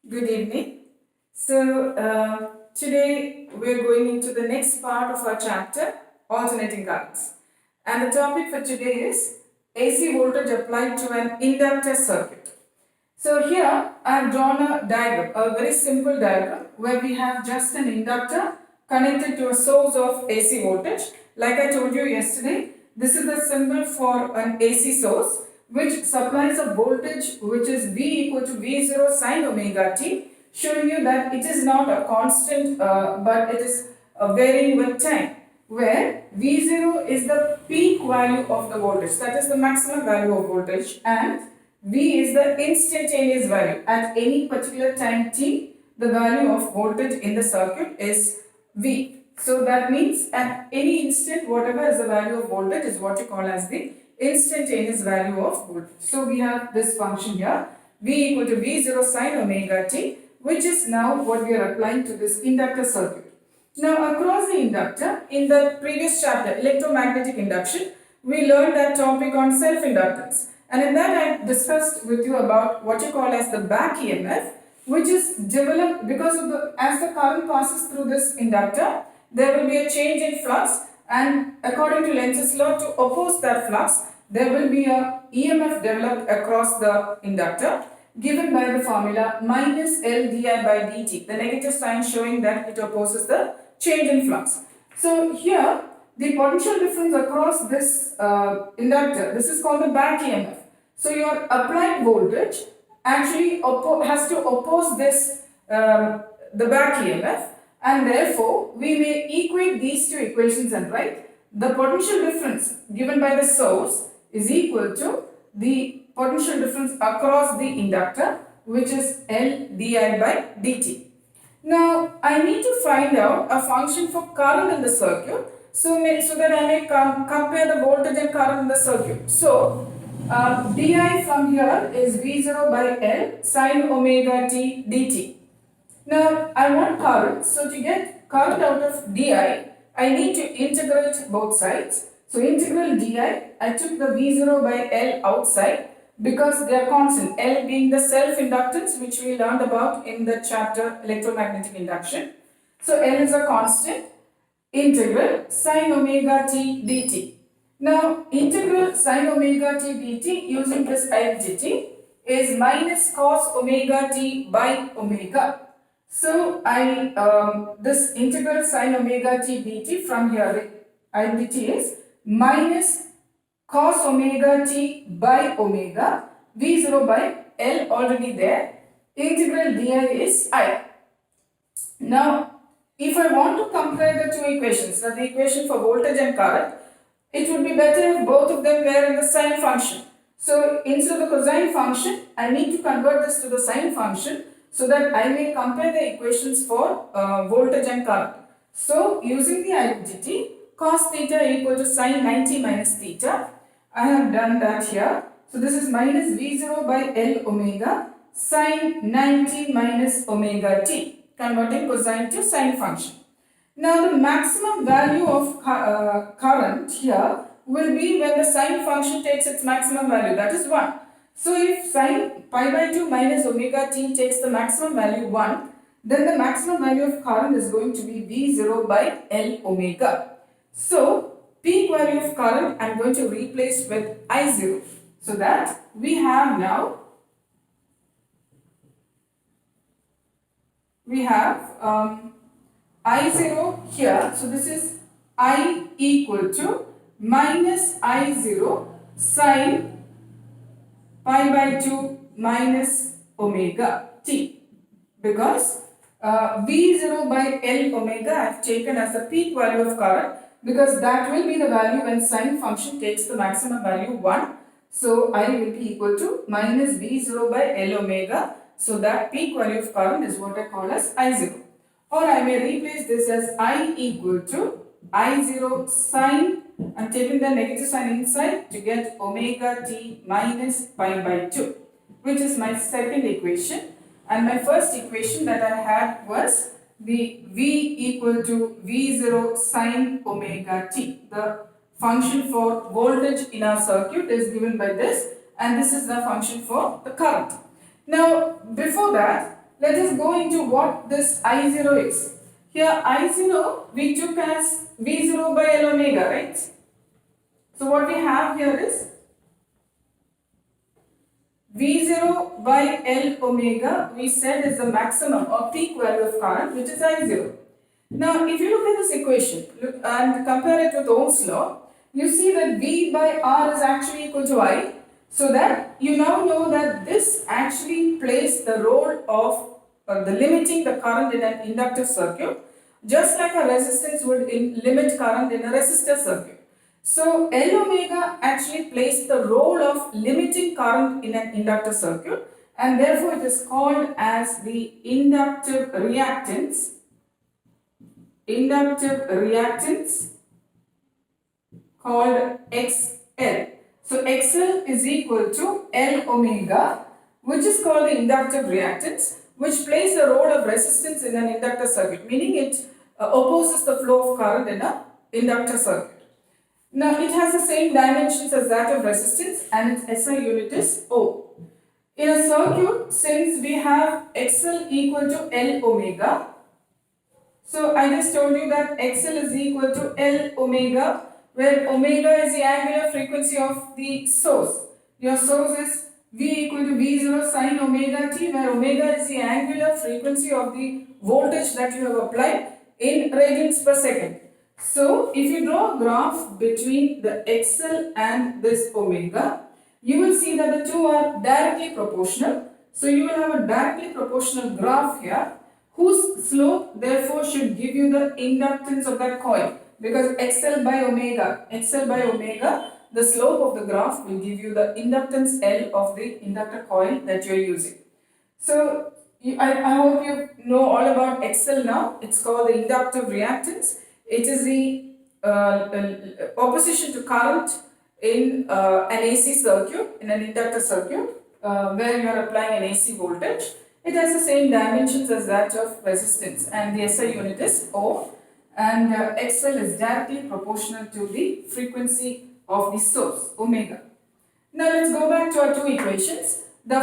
Good evening. Today we're going into the next part of our chapter, alternating currents. And the topic for today is AC voltage applied to an inductor circuit. So here I have drawn a diagram, a very simple diagram where we have just an inductor connected to a source of AC voltage. Like I told you yesterday, this is the symbol for an AC source which supplies a voltage which is V equal to V0 sine omega t, showing you that it is not a constant but it is varying with time, where V0 is the peak value of the voltage, that is the maximum value of voltage, and V is the instantaneous value. At any particular time t, the value of voltage in the circuit is V. So that means at any instant, whatever is the value of voltage is what you call as the instantaneous value of voltage. So we have this function here, V equal to V0 sine omega t, which is now what we are applying to this inductor circuit. Now across the inductor, in the previous chapter, electromagnetic induction, we learned that topic on self-inductance. And in that I discussed with you about what you call as the back EMF, which is developed because of as the current passes through this inductor, there will be a change in flux, and according to Lenz's law, to oppose that flux, there will be a EMF developed across the inductor, given by the formula minus L di by dt, the negative sign showing that it opposes the change in flux. So here, the potential difference across this inductor, this is called the back EMF. So your applied voltage actually has to oppose this, the back EMF, and therefore we may equate these two equations and write the potential difference given by the source is equal to the potential difference across the inductor, which is L di by dt. Now I need to find out a function for current in the circuit, so that I may compare the voltage and current in the circuit. So di from here is V0 by L sine omega t dt. Now I want current, so to get current out of di, I need to integrate both sides. So integral di, I took the V0 by L outside because they are constant, L being the self-inductance which we learned about in the chapter electromagnetic induction. So L is a constant, integral sine omega t dt. Now integral sine omega t dt using this identity is minus cos omega t by omega. So this integral sine omega t dt from here, the identity is minus cos omega t by omega, V0 by L already there, integral di is I. Now if I want to compare the two equations, the equation for voltage and current, it would be better if both of them were in the sine function. So instead of the cosine function, I need to convert this to the sine function so that I may compare the equations for voltage and current. So using the identity cos theta equal to sine 90 minus theta, I have done that here. So this is minus V0 by L omega sine 90 minus omega t, converting cosine to sine function. Now the maximum value of current here will be when the sine function takes its maximum value, that is 1. So if sine pi by 2 minus omega t takes the maximum value 1, then the maximum value of current is going to be V0 by L omega. So peak value of current I am going to replace with I0. So that we have now, I0 here. So this is I equal to minus I0 sine pi by 2 minus omega t, because V0 by L omega I have taken as the peak value of current, because that will be the value when sine function takes the maximum value 1. So I will be equal to minus V0 by L omega. So that peak value of current is what I call as I0. Or I may replace this as I equal to I0 sine, I'm taking the negative sign inside to get omega t minus pi by 2, which is my second equation. And my first equation that I had was the V equal to V0 sine omega t. The function for voltage in our circuit is given by this, and this is the function for the current. Now before that, let us go into what this I0 is. Here I0 we took as V0 by L omega, right? So what we have here is V0 by L omega, we said is the maximum or peak value of current, which is I0. Now, if you look at this equation and compare it with Ohm's law, you see that V by R is actually equal to I. So that you now know that this actually plays the role of the limiting the current in an inductive circuit, just like a resistance would limit current in a resistor circuit. So L omega actually plays the role of limiting current in an inductor circuit, and therefore it is called as the inductive reactance called XL. So XL is equal to L omega, which is called the inductive reactance, which plays the role of resistance in an inductor circuit, meaning it opposes the flow of current in an inductor circuit. Now it has the same dimensions as that of resistance and its SI unit is Ohm. In a circuit, since we have XL equal to L omega, so I just told you that XL is equal to L omega, where omega is the angular frequency of the source. Your source is V equal to V0 sine omega t, where omega is the angular frequency of the voltage that you have applied in radians per second. So, if you draw a graph between the XL and this omega, you will see that the two are directly proportional. So, you will have a directly proportional graph here, whose slope therefore should give you the inductance of that coil, because XL by omega, the slope of the graph will give you the inductance L of the inductor coil that you are using. So, I hope you know all about XL now. It's called the inductive reactance. It is the opposition to current in an AC circuit, in an inductor circuit, where you are applying an AC voltage. It has the same dimensions as that of resistance, and the SI unit is Ohm, and XL is directly proportional to the frequency of the source, omega. Now let's go back to our two equations. The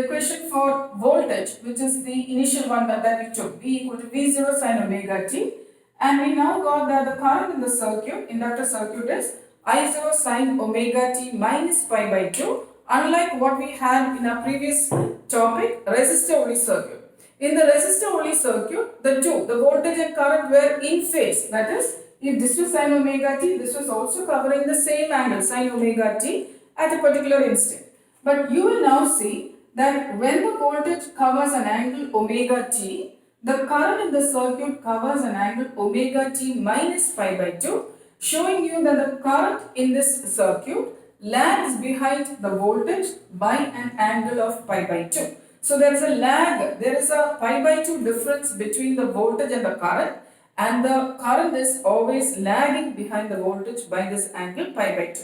equation for voltage, which is the initial one that we took, V equal to V0 sine omega t, and we now got that the current in the circuit, inductor circuit, is I0 sine omega t minus pi by 2, unlike what we had in our previous topic, resistor only circuit. In the resistor only circuit, the voltage and current were in phase. That is, if this was sine omega t, this was also covering the same angle, sine omega t, at a particular instant. But you will now see that when the voltage covers an angle omega t, the current in the circuit covers an angle omega t minus pi by 2, showing you that the current in this circuit lags behind the voltage by an angle of pi by 2. So there is a lag, there is a pi by 2 difference between the voltage and the current, and the current is always lagging behind the voltage by this angle pi by 2.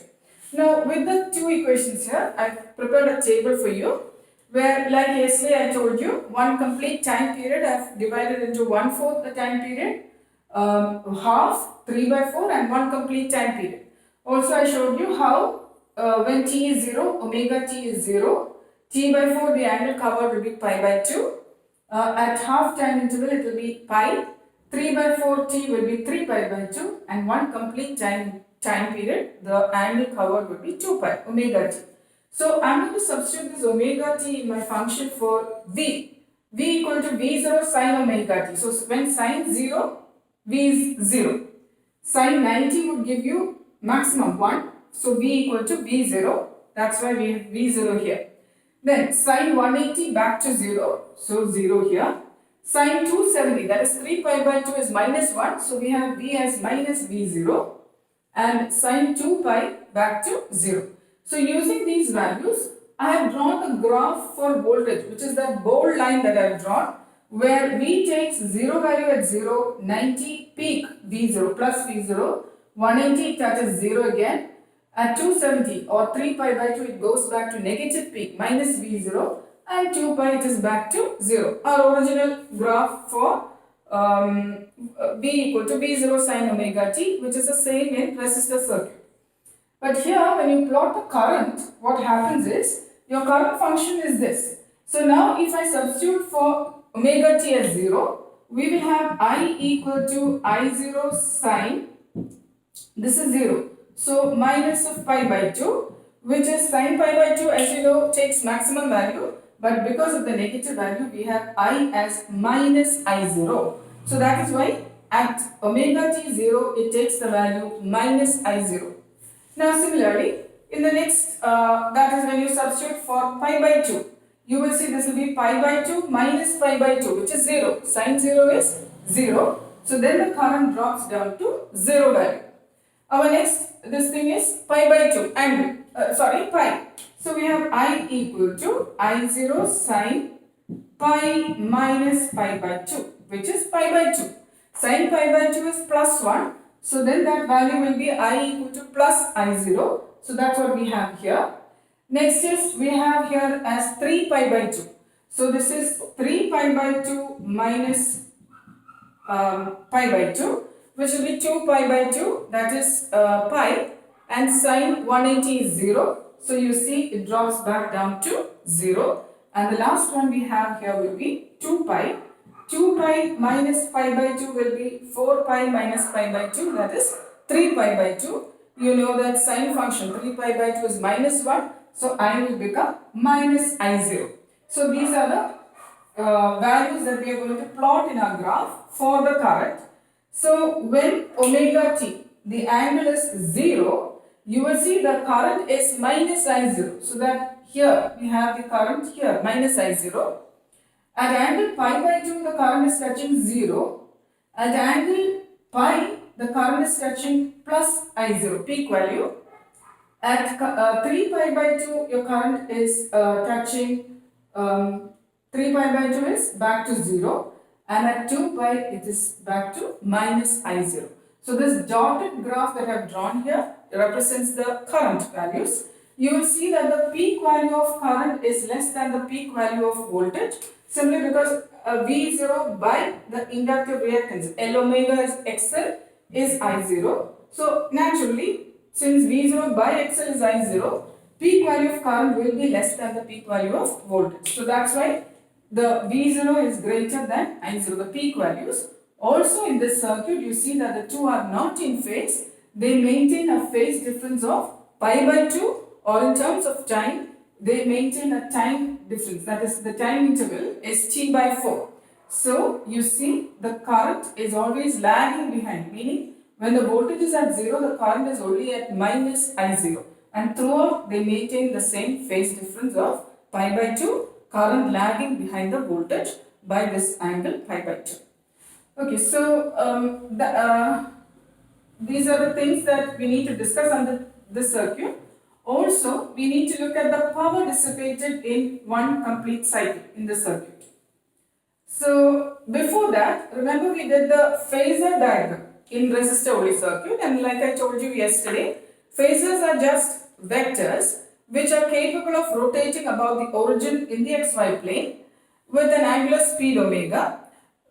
Now with the two equations here, I have prepared a table for you, where like yesterday I told you, one complete time period I have divided into 1/4 the time period, half, 3 by 4, and one complete time period. Also I showed you how when t is 0, omega t is 0, t by 4 the angle covered will be pi by 2. At half time interval it will be pi, 3 by 4 t will be 3 pi by 2, and one complete time period the angle covered will be 2 pi omega t. So I am going to substitute this omega t in my function for v. V equal to V0 sine omega t. So when sine 0, V is 0. Sine 90 would give you maximum 1. So V equal to V0. That's why we have V0 here. Then sine 180 back to 0. So 0 here. Sine 270, that is 3 pi by 2 is minus 1. So we have V as minus V0. And sine 2 pi back to 0. So using these values, I have drawn the graph for voltage, which is that bold line that I have drawn, where V takes 0 value at 0, 90 peak V0 plus V0, 180 touches 0 again, at 270 or 3 pi by 2 it goes back to negative peak minus V0, and 2 pi it is back to 0. Our original graph for V equal to V0 sine omega t, which is the same in resistor circuit. But here when you plot the current, what happens is, your current function is this. So now if I substitute for omega t as 0, we will have I equal to I0 sine, this is 0. So minus of pi by 2, which is sine pi by 2, as you know, takes maximum value. But because of the negative value, we have I as minus I0. So that is why at omega t 0, it takes the value minus I0. Now similarly, in the next, that is when you substitute for pi by 2, you will see this will be pi by 2 minus pi by 2, which is 0. Sine 0 is 0. So then the current drops down to 0 value. Our next, this thing is pi by 2 and, pi. So we have I equal to I0 sine pi minus pi by 2, which is pi by 2. Sine pi by 2 is plus 1. So then that value will be I equal to plus I0. So that's what we have here. Next is we have here as 3 pi by 2. So this is 3 pi by 2 minus pi by 2, which will be 2 pi by 2, that is pi, and sine 180 is 0. So you see it drops back down to 0. And the last one we have here will be 2 pi. 2 pi minus pi by 2 will be 4 pi minus pi by 2, that is 3 pi by 2. You know that sine function 3 pi by 2 is minus 1. So I will become minus I0. So these are the values that we are going to plot in our graph for the current. So when omega t, the angle is 0, you will see the current is minus I0. So that here we have the current here minus I0. At angle pi by 2, the current is touching 0. At angle pi, the current is touching plus I0, peak value. At 3 pi by 2, your current is touching 3 pi by 2 is back to 0, and at 2 pi it is back to minus I0. So this dotted graph that I have drawn here represents the current values. You will see that the peak value of current is less than the peak value of voltage, simply because V0 by the inductive reactance L omega is XL is I0. So naturally, since V0 by XL is I0, peak value of current will be less than the peak value of voltage. So that's why the V0 is greater than I0, the peak values. Also in this circuit, you see that the two are not in phase. They maintain a phase difference of pi by 2, or in terms of time, they maintain a time difference. That is, the time interval is T by 4. So you see the current is always lagging behind, meaning when the voltage is at 0, the current is only at minus I0. And throughout, they maintain the same phase difference of pi by 2, current lagging behind the voltage by this angle pi by 2. Okay, so these are the things that we need to discuss on this circuit. Also, we need to look at the power dissipated in one complete cycle in the circuit. So, before that, remember we did the phasor diagram in resistor-only circuit, and like I told you yesterday, phasors are just vectors which are capable of rotating about the origin in the xy plane with an angular speed omega.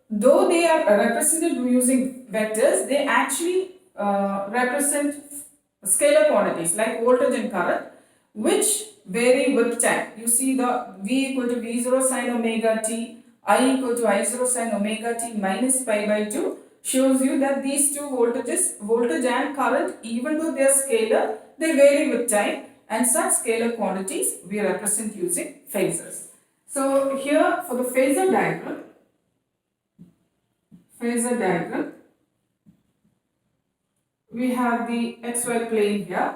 Though they are represented using vectors, they actually represent scalar quantities like voltage and current, which vary with time. You see the V equal to V0 sine omega t, I equal to I0 sine omega t minus pi by 2 shows you that these two voltages, voltage and current, even though they are scalar, they vary with time, and such scalar quantities we represent using phasors. So here for the phasor diagram, we have the xy plane here.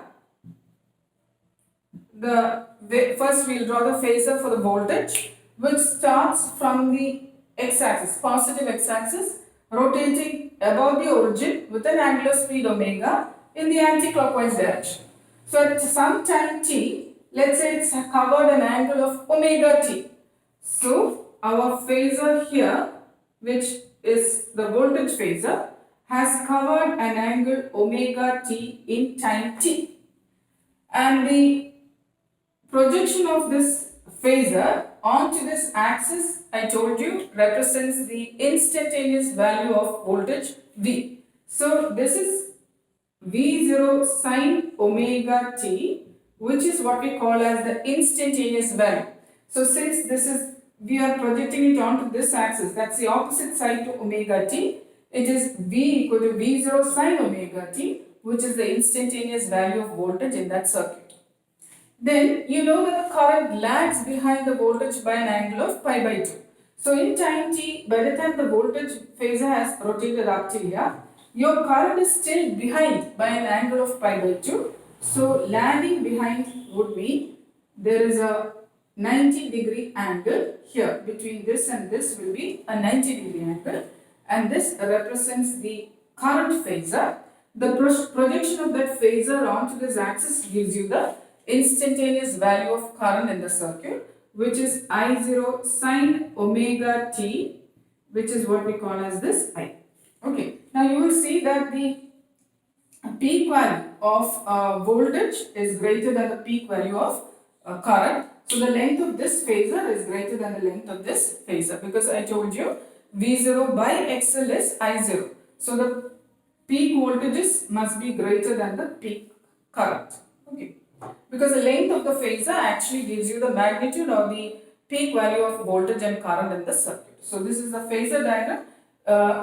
First we'll draw the phasor for the voltage, which starts from the x-axis, positive x-axis, rotating above the origin with an angular speed omega in the anti-clockwise direction. So at some time t, let's say it's covered an angle of omega t. So our phasor here, which is the voltage phasor, has covered an angle omega t in time t. And the projection of this phasor onto this axis, I told you, represents the instantaneous value of voltage V. So this is V0 sine omega t, which is what we call as the instantaneous value. So since this is, we are projecting it onto this axis, that's the opposite side to omega t, it is V equal to V0 sine omega t, which is the instantaneous value of voltage in that circuit. Then you know that the current lags behind the voltage by an angle of pi by 2. So in time t, by the time the voltage phasor has rotated up till here, your current is still behind by an angle of pi by 2. So lagging behind would mean there is a 90-degree angle here. Between this and this will be a 90-degree angle, and this represents the current phasor. The projection of that phasor onto this axis gives you the instantaneous value of current in the circuit, which is I0 sine omega t, which is what we call as this I. Okay, now you will see that the peak value of voltage is greater than the peak value of current. So the length of this phasor is greater than the length of this phasor, because I told you V0 by XL is I0. So the peak voltages must be greater than the peak current. Okay, because the length of the phasor actually gives you the magnitude or the peak value of voltage and current in the circuit. So this is the phasor diagram.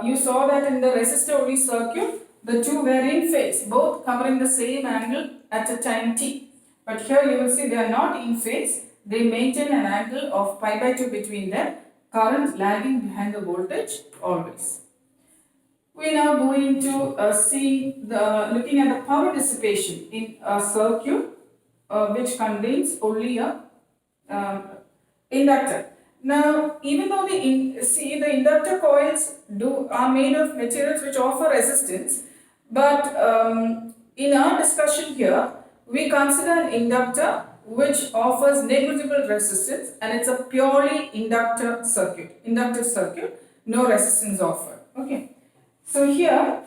You saw that in the resistor only circuit, the two were in phase, both covering the same angle at a time t. But here you will see they are not in phase. They maintain an angle of pi by 2 between them, current lagging behind the voltage always. We are now going to see looking at the power dissipation in a circuit which contains only a inductor. Now, even though the inductor coils are made of materials which offer resistance, but in our discussion here, we consider an inductor which offers negligible resistance, and it's a purely inductive circuit, no resistance offered. Okay. So here,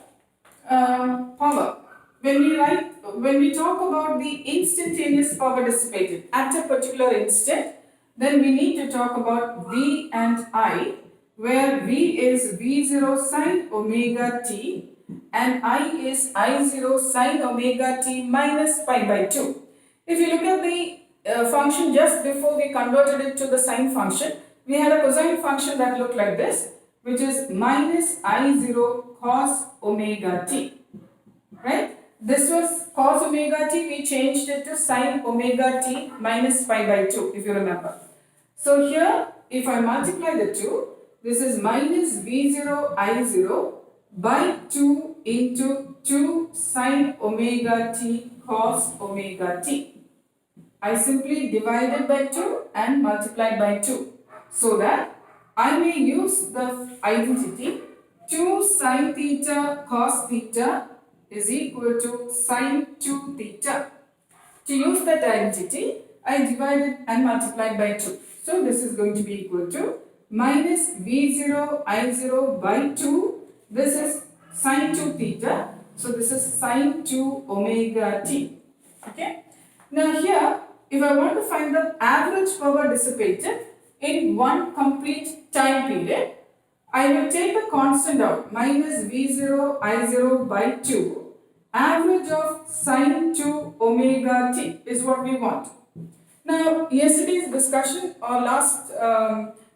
power. When we talk about the instantaneous power dissipated at a particular instant, then we need to talk about V and I, where V is V0 sine omega t and I is I0 sine omega t minus pi by 2. If you look at the function just before we converted it to the sine function, we had a cosine function that looked like this, which is minus I0 cos omega t, right? This was cos omega t, we changed it to sine omega t minus pi by 2, if you remember. So here, if I multiply the two, this is minus V0 I0 by 2 into 2 sine omega t cos omega t. I simply divided by 2 and multiplied by 2, so that I may use the identity 2 sine theta cos theta is equal to sine 2 theta. To use that identity, I divided and multiplied by 2. So this is going to be equal to minus V0 I0 by 2. This is sine 2 theta. So this is sine 2 omega t. Okay. Now here, if I want to find the average power dissipated in one complete time period, I will take the constant out, minus V0 I0 by 2. Average of sine 2 omega t is what we want. Now, yesterday's discussion or last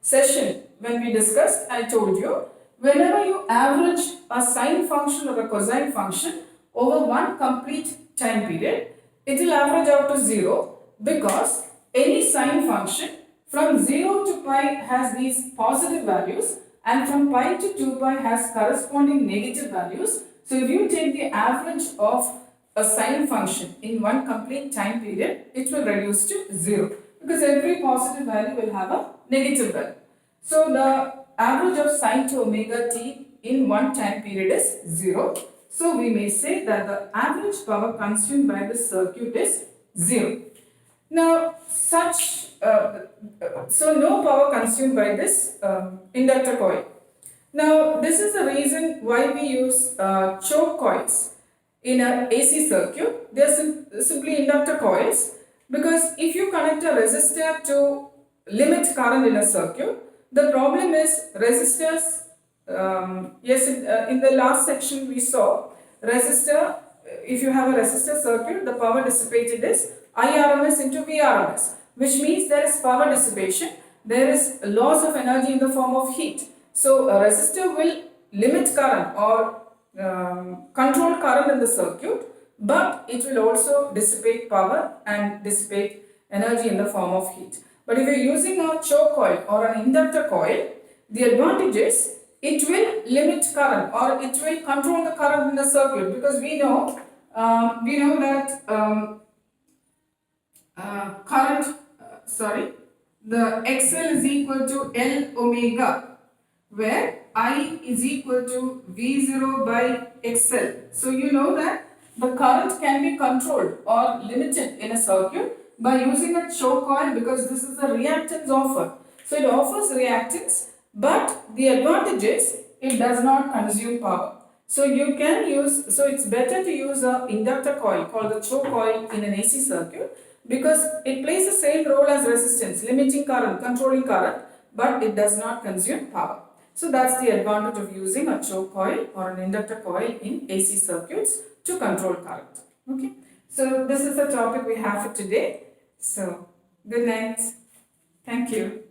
session when we discussed, I told you, whenever you average a sine function or a cosine function over one complete time period, it will average out to 0, because any sine function from 0 to pi has these positive values, and from pi to 2 pi has corresponding negative values. So if you take the average of a sine function in one complete time period, it will reduce to 0, because every positive value will have a negative value. So the average of sine to omega t in one time period is 0. So we may say that the average power consumed by the circuit is 0. Now so no power consumed by this inductor coil. Now this is the reason why we use choke coils in an AC circuit. They are simply inductor coils, because if you connect a resistor to limit current in a circuit, the problem is resistors. In the last section we saw resistor. If you have a resistor circuit, the power dissipated is IRMS into VRMS. which means there is power dissipation, there is loss of energy in the form of heat. So a resistor will limit current or control current in the circuit, but it will also dissipate power and dissipate energy in the form of heat. But if you are using a choke coil or an inductor coil, the advantage is it will limit current or it will control the current in the circuit, because we know that current, the XL is equal to L omega, where I is equal to V0 by XL. So you know that the current can be controlled or limited in a circuit by using a choke coil, because this is the reactance offer. So it offers reactance, but the advantage is it does not consume power. So you can use, so it's better to use an inductor coil called the choke coil in an AC circuit, because it plays the same role as resistance, limiting current, controlling current, but it does not consume power. So that's the advantage of using a choke coil or an inductor coil in AC circuits to control current. Okay. So this is the topic we have for today. So good night. Thank you.